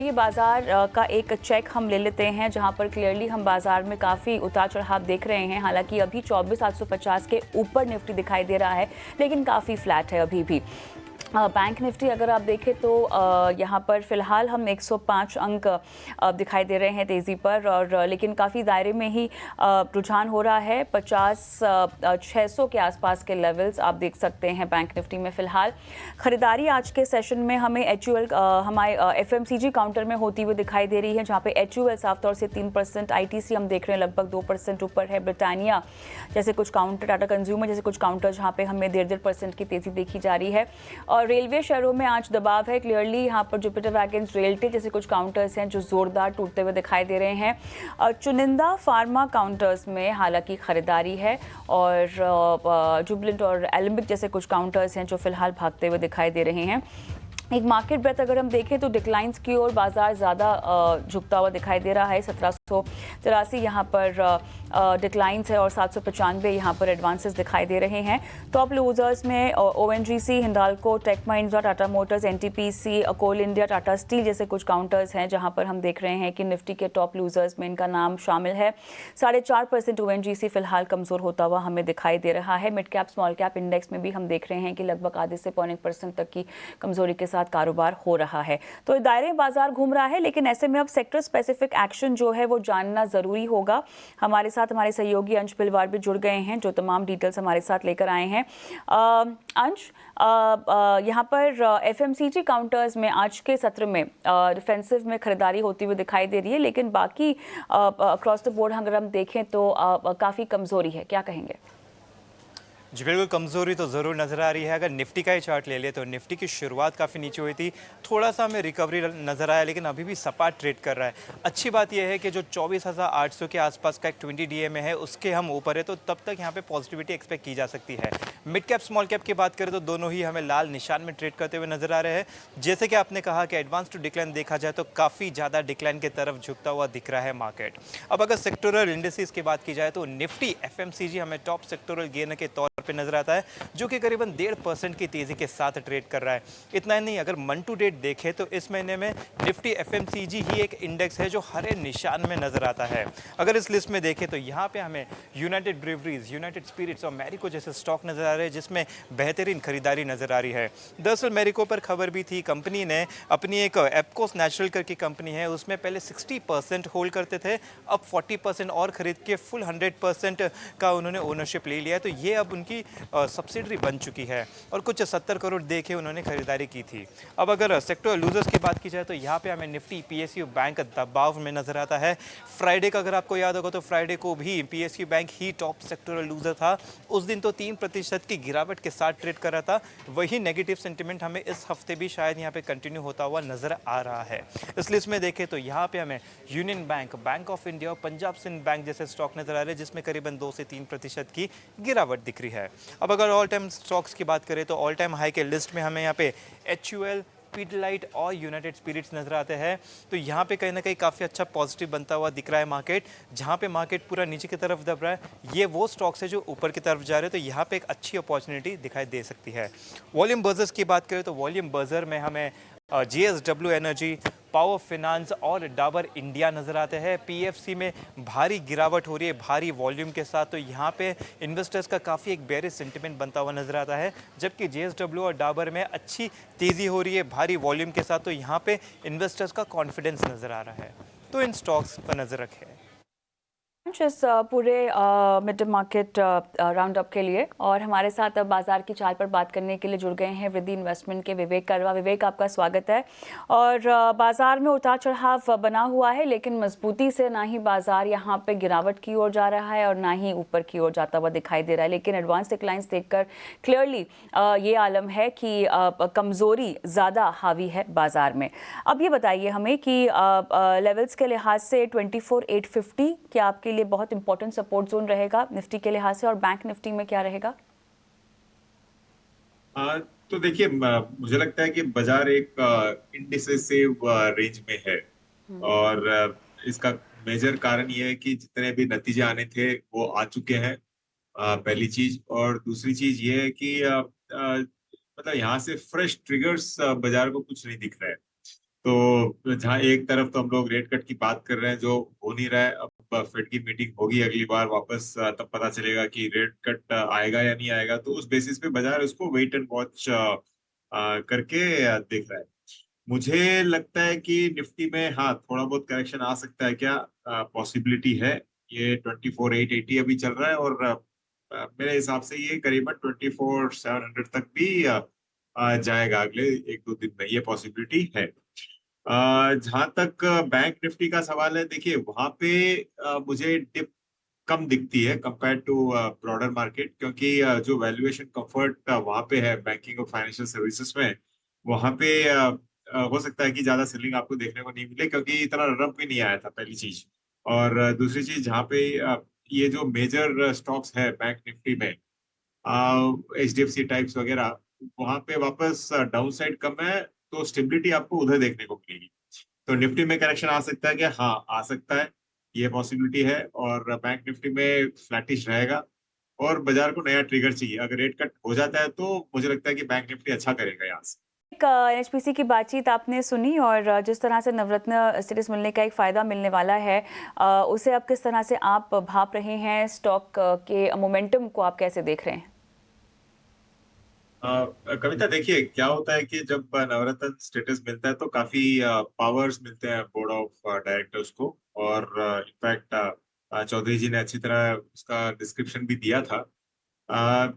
ये बाजार का एक चेक हम ले लेते हैं जहां पर क्लियरली हम बाजार में काफ़ी उतार चढ़ाव देख रहे हैं। हालांकि अभी 24,850 के ऊपर निफ्टी दिखाई दे रहा है, लेकिन काफ़ी फ्लैट है अभी भी। बैंक निफ्टी अगर आप देखें तो यहाँ पर फिलहाल हम 105 अंक दिखाई दे रहे हैं तेज़ी पर, और लेकिन काफ़ी दायरे में ही रुझान हो रहा है। 600 के आसपास के लेवल्स आप देख सकते हैं बैंक निफ्टी में फिलहाल। खरीदारी आज के सेशन में हमें एचयूएल हमारे एफएमसीजी काउंटर में होती हुई दिखाई दे रही है, जहाँ पे एचयूएल साफ तौर से 3%, आईटीसी हम देख रहे हैं लगभग 2% ऊपर है। ब्रिटानिया जैसे कुछ काउंटर, टाटा कंज्यूमर जैसे कुछ काउंटर जहाँ पे हमें 1.5% की तेज़ी देखी जा रही है। और रेलवे शेयरों में आज दबाव है क्लियरली। यहाँ पर जुपिटर वैगन्स, रेलटे जैसे कुछ काउंटर्स हैं जो जोरदार टूटते हुए दिखाई दे रहे हैं। और चुनिंदा फार्मा काउंटर्स में हालांकि खरीदारी है, और जुबलेंट और एलिम्बिक जैसे कुछ काउंटर्स हैं जो फिलहाल भागते हुए दिखाई दे रहे हैं। एक मार्केट ब्रेथ अगर हम देखें तो डिक्लाइंस की ओर बाजार ज़्यादा झुकता हुआ दिखाई दे रहा है। 1783 यहाँ पर डिक्लाइंस है और 795 यहाँ पर एडवांसेस दिखाई दे रहे हैं। टॉप लूजर्स में ONGC, Hindalco, Tech Mahindra, Tata Motors, NTPC, Coal India, Tata Steel जैसे कुछ काउंटर्स हैं जहाँ पर हम देख रहे हैं कि निफ्टी के टॉप लूजर्स में इनका नाम शामिल है। 4.5% ओएनजीसी फिलहाल कमज़ोर होता हुआ हमें दिखाई दे रहा है। Mid cap small cap index में भी हम देख रहे हैं कि लगभग आधे से 0.1% तक की कमजोरी के साथ कारोबार हो रहा है। तो दायरे बाजार घूम रहा है, लेकिन ऐसे में अब सेक्टर स्पेसिफिक एक्शन जो है वो जानना जरूरी होगा। हमारे साथ हमारे सहयोगी अंश भिलवार भी जुड़ गए हैं जो तमाम डिटेल्स हमारे साथ लेकर आए हैं। अंश, यहाँ पर एफएमसीजी काउंटर्स में आज के सत्र में डिफेंसिव में खरीदारी होती हुई दिखाई दे रही है, लेकिन बाकी अक्रॉस द बोर्ड अगर हम देखें तो काफ़ी कमजोरी है, क्या कहेंगे? जी बिल्कुल, कमज़ोरी तो ज़रूर नज़र आ रही है। अगर निफ्टी का ही चार्ट ले ले तो निफ्टी की शुरुआत काफ़ी नीचे हुई थी, थोड़ा सा हमें रिकवरी नज़र आया, लेकिन अभी भी सपाट ट्रेड कर रहा है। अच्छी बात यह है कि जो 24,800 के आसपास का एक 20 डीए में है उसके हम ऊपर है, तो तब तक यहाँ पे पॉजिटिविटी एक्सपेक्ट की जा सकती है। मिड कैप स्मॉल कैप की बात करें तो दोनों ही हमें लाल निशान में ट्रेड करते हुए नजर आ रहे हैं। जैसे कि आपने कहा कि एडवांस टू डिक्लाइन देखा जाए तो काफ़ी ज़्यादा डिक्लाइन की तरफ झुकता हुआ दिख रहा है मार्केट। अब अगर सेक्टोरल इंडेक्सेस की बात की जाए तो निफ्टी एफएमसीजी हमें टॉप सेक्टोरल गेनर के तौर पे नजर आता है, जो कि करीबन 1.5% की तेजी के साथ ट्रेड कर रहा है। इतना ही नहीं, अगर मंथ टू डेट देखें तो इस महीने में निफ्टी एफएमसीजी ही एक इंडेक्स है जो हरे निशान में नजर आता है। अगर इस लिस्ट में देखें तो यहाँ पे हमें यूनाइटेड ब्रेवरीज, यूनाइटेड स्पिरिट्स और मैरिको जैसे स्टॉक नजर आ रहे हैं, जिसमें बेहतरीन खरीदारी नजर आ रही है। दरअसल मैरिको पर खबर भी थी, कंपनी ने अपनी एक एप्कोस नेचुरल करके कंपनी है, उसमें पहले 60% होल्ड करते थे, अब 40% और खरीद के फुल 100% का उन्होंने ओनरशिप ले लिया है। तो ये अब उनकी सब्सिडरी बन चुकी है और कुछ 70 करोड़ देके उन्होंने खरीदारी की थी। अब अगर सेक्टर लूजर्स की बात की जाए तो यहाँ पे हमें निफ्टी पीएसयू बैंक दबाव में नजर आता है। फ्राइडे का अगर आपको याद होगा तो फ्राइडे को भी पीएसयू बैंक ही टॉप सेक्टोरल लूजर था। उस दिन तो 3% की गिरावट के साथ ट्रेड कर रहा था। वही नेगेटिव सेंटिमेंट हमें इस हफ्ते भी शायद यहाँ पे कंटिन्यू होता हुआ नजर आ रहा है। इस लिस्ट में देखें तो यहाँ पे हमें union bank, bank of India और पंजाब सिंध बैंक जैसे स्टॉक नजर आ रहे हैं, जिसमें करीबन 2 से 3% की गिरावट दिख रही है। अब अगर ऑल टाइम स्टॉक्स की बात करें तो ऑल टाइम हाई के लिस्ट में हमें यहाँ पे एचयूएल, पीडीलाइट और यूनाइटेड स्पिरिट्स नजर आते हैं। तो यहाँ पे कहीं ना कहीं काफ़ी अच्छा पॉजिटिव बनता हुआ दिख रहा है मार्केट। जहाँ पे मार्केट पूरा नीचे की तरफ दब रहा है, ये वो स्टॉक्स है जो ऊपर की तरफ जा रहे हैं, तो यहाँ पे एक अच्छी अपॉर्चुनिटी दिखाई दे सकती है। वॉल्यूम बजर्स की बात करें तो वॉल्यूम बजर में हमें जेएसडब्ल्यू एनर्जी, पावर फाइनेंस और डाबर इंडिया नजर आते हैं। पीएफसी में भारी गिरावट हो रही है भारी वॉल्यूम के साथ, तो यहाँ पे इन्वेस्टर्स का काफ़ी एक बेरिश सेंटिमेंट बनता हुआ नजर आता है। जबकि जेएसडब्ल्यू और डाबर में अच्छी तेज़ी हो रही है भारी वॉल्यूम के साथ, तो यहाँ पे इन्वेस्टर्स का कॉन्फिडेंस नजर आ रहा है। तो इन स्टॉक्स पर नजर रखें। इस पूरे मिड मार्केट राउंड अप के लिए, और हमारे साथ अब बाजार की चाल पर बात करने के लिए जुड़ गए हैं वृद्धि इन्वेस्टमेंट के विवेक करवा। विवेक, आपका स्वागत है। और बाजार में उतार चढ़ाव बना हुआ है, लेकिन मजबूती से ना ही बाजार यहाँ पे गिरावट की ओर जा रहा है और ना ही ऊपर की ओर जाता हुआ दिखाई दे रहा है। लेकिन एडवांस डिक्लाइंस देखकर क्लियरली ये आलम है कि कमज़ोरी ज़्यादा हावी है बाजार में। अब ये बताइए हमें कि लेवल्स के लिहाज से 24,850 क्या आपके लिए बहुत इंपॉर्टेंट सपोर्ट जोन रहेगा निफ्टी के लिहाज से, और बैंक निफ्टी में क्या रहेगा? तो देखिए, मुझे लगता है कि बाजार एक इंडिसेसिव रेंज में है। और इसका मेजर कारण ये है कि जितने भी नतीजे आने थे वो आ चुके हैं, पहली चीज। और दूसरी चीज ये है कि मतलब यहाँ से फ्रेश ट्रिगर्स बाजार को कुछ नहीं दिख रहा है। तो जहाँ एक तरफ तो हम लोग रेट कट की बात कर रहे हैं जो हो नहीं रहा है, अब फेड की मीटिंग होगी अगली बार वापस, तब पता चलेगा कि रेट कट आएगा या नहीं आएगा। तो उस बेसिस पे बाजार उसको वेट एंड वॉच करके देख रहा है। मुझे लगता है कि निफ्टी में हाँ थोड़ा बहुत करेक्शन आ सकता है क्या, पॉसिबिलिटी है। ये 24,880 अभी चल रहा है, और मेरे हिसाब से ये करीबन 24,700 तक भी जाएगा अगले एक दो दिन में, ये पॉसिबिलिटी है। जहां तक बैंक निफ्टी का सवाल है, देखिए वहां पे मुझे डिप कम दिखती है कंपेयर टू ब्रॉडर मार्केट, क्योंकि जो वैल्यूएशन कंफर्ट वहां पे है बैंकिंग और फाइनेंशियल सर्विसेज में, वहां पे हो सकता है कि ज्यादा सेलिंग आपको देखने को नहीं मिले, क्योंकि इतना रन भी नहीं आया था, पहली चीज। और दूसरी चीज, जहाँ पे ये जो मेजर स्टॉक्स है बैंक निफ्टी में, HDFC टाइप्स वगैरह, वहां पे वापस डाउन साइड कम है, तो स्टेबिलिटी आपको उधर देखने को मिलेगी। तो निफ्टी में करेक्शन आ सकता है क्या? हाँ आ सकता है, ये पॉसिबिलिटी है। और बैंक निफ्टी में फ्लैटिश रहेगा, और बाजार को नया ट्रिगर चाहिए। अगर रेट कट हो जाता है तो मुझे लगता है कि बैंक निफ्टी अच्छा करेगा यहाँ से। एक एनएचपीसी की बातचीत आपने सुनी, और जिस तरह से नवरत्न स्टेटस मिलने का एक फ़ायदा मिलने वाला है, उसे अब किस तरह से आप भाप रहे हैं? स्टॉक के मोमेंटम को आप कैसे देख रहे हैं? कविता, देखिए क्या होता है कि जब नवरत्न स्टेटस मिलता है तो काफी पावर्स मिलते हैं बोर्ड ऑफ डायरेक्टर्स को। और इनफैक्ट चौधरी जी ने अच्छी तरह उसका डिस्क्रिप्शन भी दिया था। अ,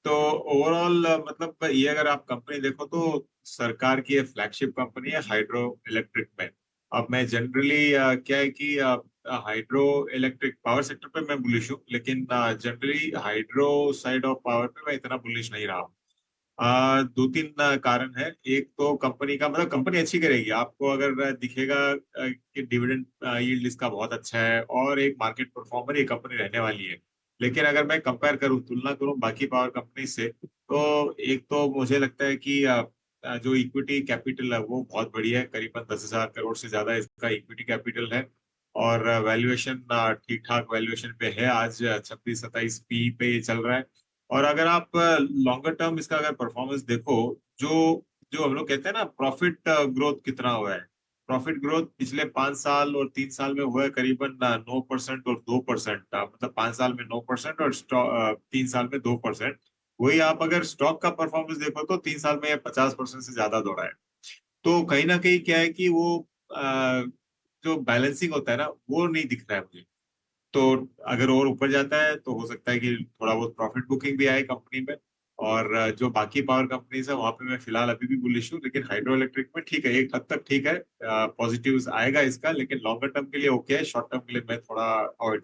तो ओवरऑल मतलब ये अगर आप कंपनी देखो तो सरकार की ये फ्लैगशिप कंपनी है हाइड्रो इलेक्ट्रिक में। अब मैं जनरली क्या है कि हाइड्रो इलेक्ट्रिक पावर सेक्टर पे मैं बुलिश हूँ, लेकिन generally hydro side of power पे मैं इतना बुलिश नहीं रहा हूँ। दो तीन कारण है। एक तो कंपनी का मतलब कंपनी अच्छी करेगी, आपको अगर दिखेगा कि डिविडेंड यील्ड इसका बहुत अच्छा है और एक मार्केट परफॉर्मर ये कंपनी रहने वाली है। लेकिन अगर मैं कंपेयर करूं, तुलना करूं बाकी पावर कंपनी से, तो एक तो मुझे लगता है कि जो इक्विटी कैपिटल है वो बहुत बढ़िया है, करीबन 10,000 करोड़ से ज्यादा इसका इक्विटी कैपिटल है। और वैल्यूएशन ठीक ठाक वैल्यूएशन पे है, आज 26-27 पी पे ये चल रहा है। और अगर आप लॉन्गर टर्म इसका अगर परफॉर्मेंस देखो, जो जो हम लोग कहते हैं ना प्रॉफिट ग्रोथ कितना हुआ है, प्रॉफिट ग्रोथ पिछले 5 साल और 3 साल में हुआ है करीबन 9% और 2%। मतलब 5 साल में 9% और 3 साल में 2%। वही आप अगर स्टॉक का परफॉर्मेंस देखो तो 3 साल में 50% से ज्यादा दौड़ा है। तो कहीं ना कहीं क्या है कि वो अ, जो बैलेंसिंग होता है ना वो नहीं दिख रहा है मुझे। तो अगर और ऊपर जाता है तो हो सकता है कि थोड़ा बहुत प्रॉफिट बुकिंग भी आए कंपनी में। और जो बाकी पावर कंपनीज है वहां पे मैं फिलहाल अभी भी बुलिश हूँ, लेकिन हाइड्रो इलेक्ट्रिक में ठीक है, एक हद तक ठीक है, पॉजिटिव आएगा इसका, लेकिन लॉन्गर टर्म के लिए ओके है, शॉर्ट टर्म के लिए मैं थोड़ा अवॉइड